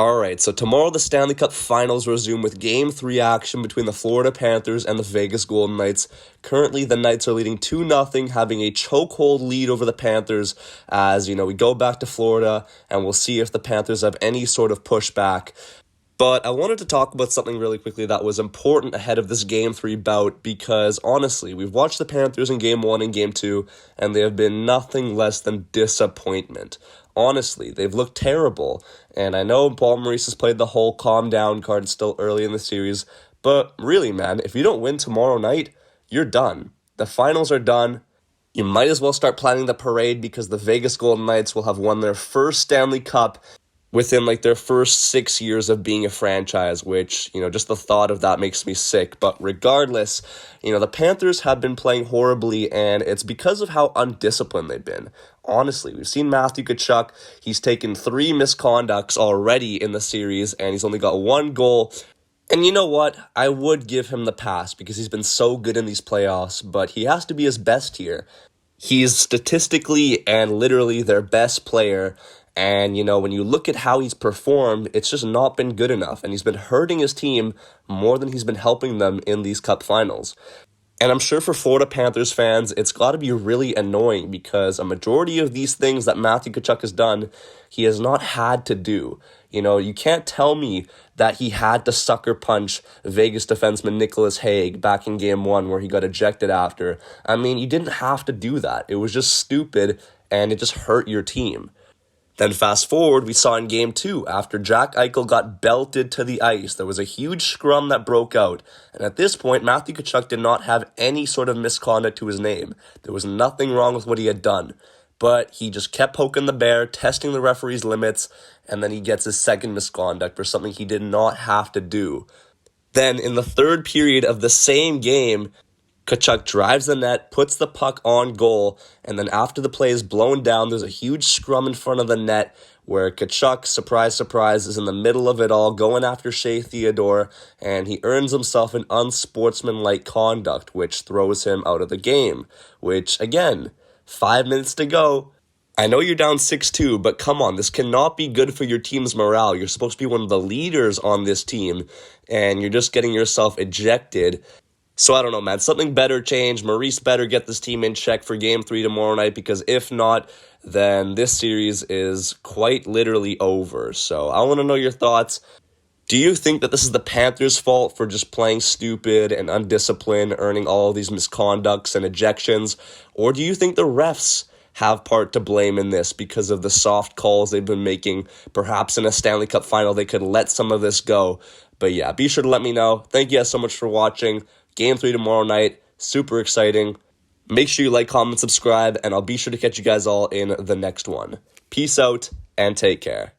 Alright, so tomorrow the Stanley Cup Finals resume with Game 3 action between the Florida Panthers and the Vegas Golden Knights. Currently, the Knights are leading 2-0, having a chokehold lead over the Panthers as, we go back to Florida, and we'll see if the Panthers have any sort of pushback. But I wanted to talk about something really quickly that was important ahead of this Game 3 bout because, honestly, we've watched the Panthers in Game 1 and Game 2, and they have been nothing less than disappointment. Honestly, they've looked terrible, and I know Paul Maurice has played the whole calm down card still early in the series, but really, man, if you don't win tomorrow night, you're done. The finals are done. You might as well start planning the parade because the Vegas Golden Knights will have won their first Stanley Cup within their first 6 years of being a franchise, which, just the thought of that makes me sick. But regardless, the Panthers have been playing horribly, and it's because of how undisciplined they've been. Honestly, we've seen Matthew Tkachuk. He's taken 3 misconducts already in the series, and he's only got 1 goal. And you know what? I would give him the pass because he's been so good in these playoffs, but he has to be his best here. He's statistically and literally their best player. And, when you look at how he's performed, it's just not been good enough. And he's been hurting his team more than he's been helping them in these Cup finals. And I'm sure for Florida Panthers fans, it's got to be really annoying because a majority of these things that Matthew Tkachuk has done, he has not had to do. You can't tell me that he had to sucker punch Vegas defenseman Nicholas Hague back in Game 1 where he got ejected after. I mean, you didn't have to do that. It was just stupid, and it just hurt your team. Then fast forward, we saw in Game 2, after Jack Eichel got belted to the ice, there was a huge scrum that broke out. And at this point, Matthew Tkachuk did not have any sort of misconduct to his name. There was nothing wrong with what he had done. But he just kept poking the bear, testing the referee's limits, and then he gets his second misconduct for something he did not have to do. Then, in the third period of the same game, Tkachuk drives the net, puts the puck on goal, and then after the play is blown down, there's a huge scrum in front of the net where Tkachuk, surprise, surprise, is in the middle of it all, going after Shea Theodore, and he earns himself an unsportsmanlike conduct, which throws him out of the game, which, again, 5 minutes to go. I know you're down 6-2, but come on, this cannot be good for your team's morale. You're supposed to be one of the leaders on this team, and you're just getting yourself ejected. So I don't know, man. Something better change. Maurice better get this team in check for Game 3 tomorrow night because if not, then this series is quite literally over. So I want to know your thoughts. Do you think that this is the Panthers' fault for just playing stupid and undisciplined, earning all of these misconducts and ejections? Or do you think the refs have part to blame in this because of the soft calls they've been making? Perhaps in a Stanley Cup final, they could let some of this go. But yeah, be sure to let me know. Thank you guys so much for watching. Game 3 tomorrow night. Super exciting. Make sure you like, comment, subscribe, and I'll be sure to catch you guys all in the next one. Peace out, and take care.